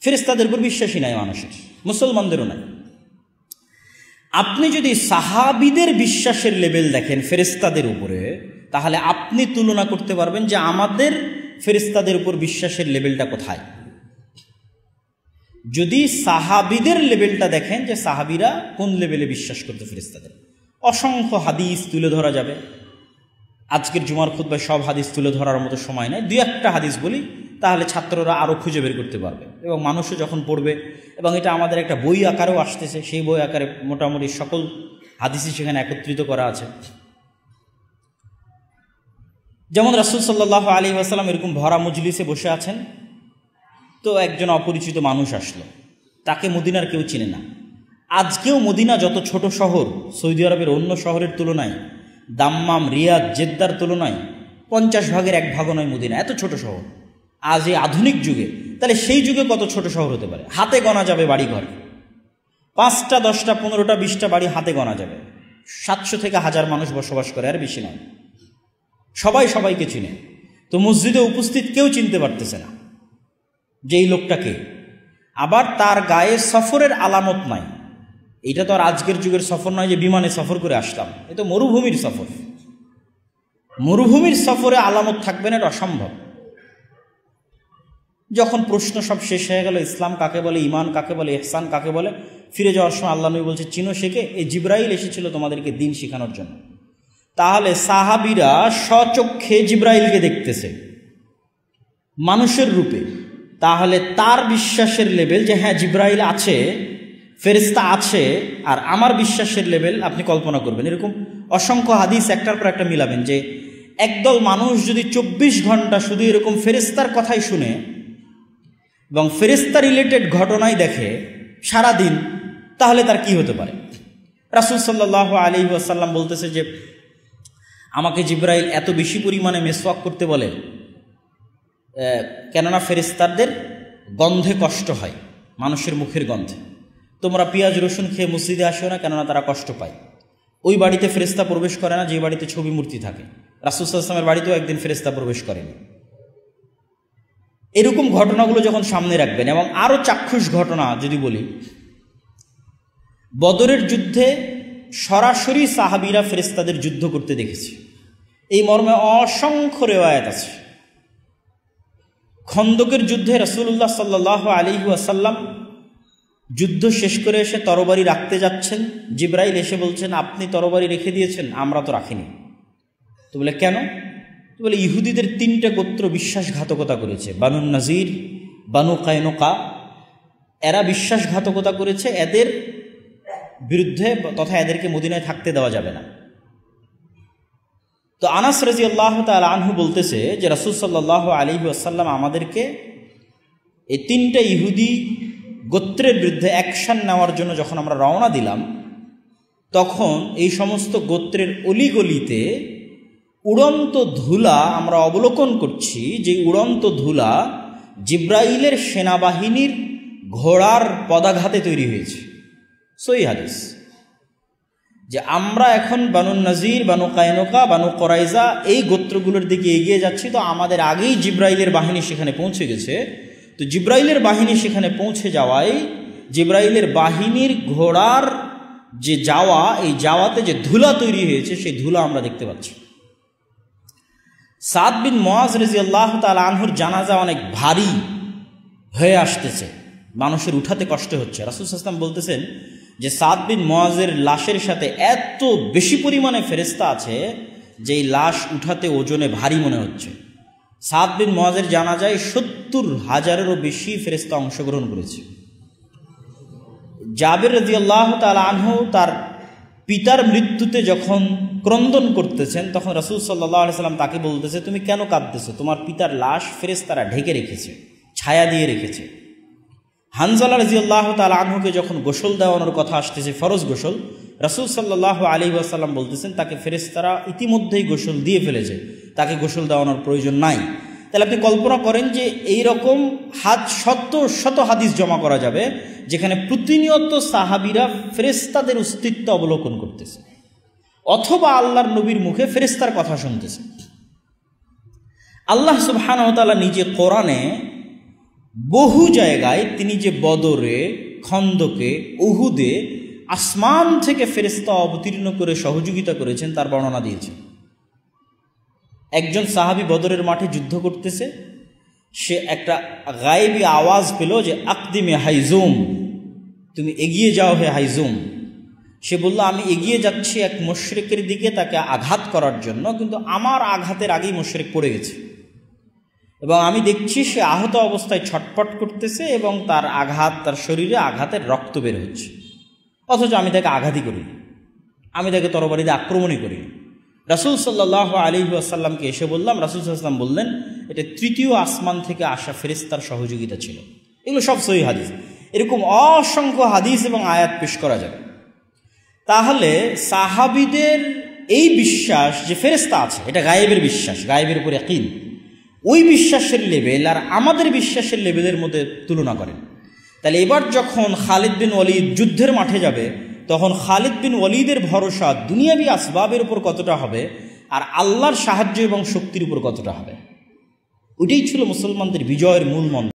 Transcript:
ফেরেশতাদের উপর বিশ্বাসই নাই মানুষের, মুসলমানদেরও নাই। আপনি যদি সাহাবীদের বিশ্বাসের লেভেল দেখেন ফেরেশতাদের উপরে, তাহলে আপনি তুলনা করতে পারবেন যে আমাদের ফেরেশতাদের উপর বিশ্বাসের লেভেলটা কোথায়। যদি সাহাবীদের লেভেলটা দেখেন যে সাহাবীরা কোন লেভেলে বিশ্বাস করতে ফেরেশতাদের, অসংখ্য হাদিস তুলে ধরা যাবে। আজকের জুমার খুতবায় সব হাদিস তুলে ধরার মতো সময় নেই, দুই একটা হাদিস বলি, তাহলে ছাত্ররা আরও খুঁজে বের করতে পারবে এবং মানুষও যখন পড়বে, এবং এটা আমাদের একটা বই আকারেও আসতেছে, সেই বই আকারে মোটামুটি সকল হাদিসই সেখানে একত্রিত করা আছে। যেমন রাসূল সাল্লাল্লাহু আলাইহি ওয়াসাল্লাম এরকম ভরা মজলিসে বসে আছেন, তো একজন অপরিচিত মানুষ আসলো, তাকে মদিনার কেউ চিনে না। আজকেও মদিনা যত ছোট শহর, সৌদি আরবের অন্য শহরের তুলনায়, দাম্মাম, রিয়াদ, জেদ্দার তুলনায় 50 ভাগের 1 ভাগও নয় মদিনা, এত ছোট শহর আজ এই আধুনিক যুগে। তাহলে সেই যুগে কত ছোট শহর হতে পারে? হাতে গোনা যাবে বাড়িঘর, 5টা 10টা 15টা 20টা বাড়ি হাতে গোনা যাবে। 700 থেকে 1000 মানুষ বসবাস করে, আর বেশি নয়। সবাই সবাইকে চিনে, তো মসজিদে উপস্থিত কেউ চিনতে পারতেছে না যে এই লোকটাকে। আবার তার গায়ে সফরের আলামত নাই। এটা তো আর আজকের যুগের সফর নয় যে বিমানে সফর করে আসলাম, এ তো মরুভূমির সফর। মরুভূমির সফরে আলামত থাকবে না, এটা অসম্ভব। যখন প্রশ্ন সব শেষ হয়ে গেল, ইসলাম কাকে বলে, ঈমান কাকে বলে, ইহসান কাকে বলে, ফিরে যাওয়ার সময় আল্লাহ নবী বলছে, চিনো শেখে, এই জিব্রাইল এসেছিল তোমাদেরকে দিন শেখানোর জন্য। তাহলে সাহাবীরা স্বচক্ষে জিব্রাইলকে দেখতেছে মানুষের রূপে, তাহলে তার বিশ্বাসের লেভেল যে হ্যাঁ জিব্রাইল আছে, ফেরেশতা আছে, আর আমার বিশ্বাসের লেভেল আপনি কল্পনা করবেন। এরকম অসংখ্য হাদিস একটার পর একটা মিলাবেন যে একদল মানুষ যদি 24 ঘন্টা শুধু এরকম ফেরেশতার কথাই শুনে এবং ফেরেশতা রিলেটেড ঘটনাই দেখে সারাদিন, তাহলে তার কি হতে পারে? রাসূল সাল্লাল্লাহু আলাইহি ওয়াসাল্লাম বলতেছে যে আমাকে জিব্রাইল এত বেশি পরিমাণে মেসওয়াক করতে বলে, কেননা ফেরেশতাদের গন্ধে কষ্ট হয়, মানুষের মুখের গন্ধে। তোমরা পেঁয়াজ রসুন খেয়ে মসজিদে আসো না, কেননা তারা কষ্ট পায়। ওই বাড়িতে ফেরেশতা প্রবেশ করে না যে বাড়িতে ছবি মূর্তি থাকে। রাসূল সাল্লাল্লাহু আলাইহি ওয়াসাল্লামের বাড়িতেও একদিন ফেরেশতা প্রবেশ করেনি। এরকম ঘটনাগুলো যখন সামনে রাখবেন, এবং আরও চাক্ষুষ ঘটনা যদি বলি, বদরের যুদ্ধে সরাসরি সাহাবীরা ফেরেশতাদের যুদ্ধ করতে দেখেছে, এই মর্মে অসংখ্য রেওয়ায়াত আছে। খন্দকের যুদ্ধে রাসূলুল্লাহ সাল্লাল্লাহু আলাইহি ওয়াসাল্লাম যুদ্ধ শেষ করে এসে তরবারি রাখতে যাচ্ছেন, জিব্রাইল এসে বলছেন আপনি তরবারি রেখে দিয়েছেন, আমরা তো রাখিনি। তো বলে কেন? তো বলে ইহুদিদের 3টে গোত্র বিশ্বাসঘাতকতা করেছে, বানু নাজির, বানু কায়নুকা, এরা বিশ্বাসঘাতকতা করেছে, এদের বিরুদ্ধে তথা এদেরকে মদিনায় থাকতে দেওয়া যাবে না। তো আনাস রাদিয়াল্লাহু তাআলা আনহু বলতেছে যে রাসূল সাল্লাল্লাহু আলাইহি ওয়াসাল্লাম আমাদেরকে এই 3টে ইহুদি গোত্রের বিরুদ্ধে অ্যাকশন নেওয়ার জন্য যখন আমরা রওনা দিলাম, তখন এই সমস্ত গোত্রের অলিগলিতে উড়ন্ত ধুলা আমরা অবলোকন করছি, যে উড়ন্ত ধুলা জিব্রাইলের সেনাবাহিনীর ঘোড়ার পদাঘাতে তৈরি হয়েছে। সহিহ হাদিস যে আমরা এখন বানু নাজির, বানু কায়নুকা, বানু কোরাইজা এই গোত্রগুলোর দিকে এগিয়ে যাচ্ছি, তো আমাদের আগেই জিব্রাইলের বাহিনী সেখানে পৌঁছে গেছে। তো জিব্রাইলের বাহিনী সেখানে পৌঁছে যাওয়ায় জিব্রাইলের বাহিনীর ঘোড়ার যে যাওয়া, এই যাওয়াতে যে ধুলা তৈরি হয়েছে সেই ধুলা আমরা দেখতে পাচ্ছি। সাদ বিন মুআজ রাদিয়াল্লাহু তাআলা আনহুর জানাজা অনেক ভারী হয়ে আসতেছে, মানুষের উঠাতে কষ্ট হচ্ছে। রাসূল সাল্লাল্লাহু আলাইহি ওয়াসাল্লাম বলতেছেন যে সাদ বিন মুআজের লাশের সাথে এত বেশি পরিমাণে ফেরেশতা আছে যে এই লাশ উঠাতে ওজনে ভারী মনে হচ্ছে। সাদ বিন মুআজের জানাজায় 70,000-এরও বেশি ফেরেশতা অংশগ্রহণ করেছে। জাবের রাদিয়াল্লাহু তাআলা আনহু তার পিতার মৃত্যুতে যখন ক্রন্দন করতেছেন, তখন রাসূল সাল্লাল্লাহু আলাইহি ওয়াসাল্লাম তাকে বলতেছে তুমি কেন কাঁদতেছো? তোমার পিতার লাশ ফেরেশতারা ঢেকে রেখেছে, ছায়া দিয়ে রেখেছে। হানজালা রাদিয়াল্লাহু তাআলা আনহুকে যখন গোসল দেওয়ানোর কথা আসতেছে, ফরজ গোসল, রাসূল সাল্লাল্লাহু আলাইহি ওয়াসাল্লাম বলতেছেন তাকে ফেরেশতারা ইতিমধ্যেই গোসল দিয়ে ফেলেছে, তাকে গোসল দেওয়ানোর প্রয়োজন নাই। তাহলে আপনি কল্পনা করেন যে এই রকম শত শত হাদিস জমা করা যাবে যেখানে প্রতিনিয়ত সাহাবীরা ফেরেশতাদের অস্তিত্ব অবলোকন করতেছে, অথবা আল্লাহর নবীর মুখে ফেরেশতার কথা শুনতেছে। আল্লাহ সুবহানাহু ওয়া তাআলা নিজে কোরআনে বহু জায়গায় তিনি যে বদরে, খন্দকে, উহুদে আসমান থেকে ফেরেশতা অবতীর্ণ করে সহযোগিতা করেছেন তার বর্ণনা দিয়েছেন। একজন সাহাবী বদরের মাঠে যুদ্ধ করতেছে, সে একটা গায়েবী আওয়াজ পেল যে আকদিমে হাইজুম, তুমি এগিয়ে যাও হে হাইজুম। সে বলল, আমি এগিয়ে যাচ্ছি এক মুশরিকের দিকে তাকে আঘাত করার জন্য, কিন্তু আমার আঘাতের আগেই মুশরিক পড়ে গেছে এবং আমি দেখছি সে আহত অবস্থায় ছটফট করতেছে এবং তার আঘাত, তার শরীরে আঘাতের রক্ত বের হচ্ছে, অথচ আমি তাকে আঘাতই করি, আমি তাকে তরবারিতে আক্রমণই করি। রাসূল সাল্লাল্লাহু আলাইহি ওয়াসাল্লামকে এসে বললাম, রাসূল সাল্লাল্লাহু আলাইহি ওয়াসাল্লাম বললেন, এটা তৃতীয় আসমান থেকে আসা ফেরেশতার সহযোগিতা ছিল। এগুলো সব সহিহ হাদিস, এরকম অসংখ্য হাদিস এবং আয়াত পেশ করা যাবে। তাহলে সাহাবীদের এই বিশ্বাস যে ফেরেশতা আছে, এটা গায়েবের বিশ্বাস, গায়েবের উপর ইয়াকিন, ওই বিশ্বাসের লেভেল আর আমাদের বিশ্বাসের লেভেলের মধ্যে তুলনা করেন। তাহলে এবার যখন খালিদ বিন ওয়ালিদ যুদ্ধের মাঠে যাবে, তখন খালিদ বিন ওয়ালিদের ভরসা দুনিয়াবি আসবাবের উপর কতটা হবে আর আল্লাহর সাহায্য এবং শক্তির উপর কতটা হবে, ওইটাই ছিল মুসলমানদের বিজয়ের মূল মন্ত্র।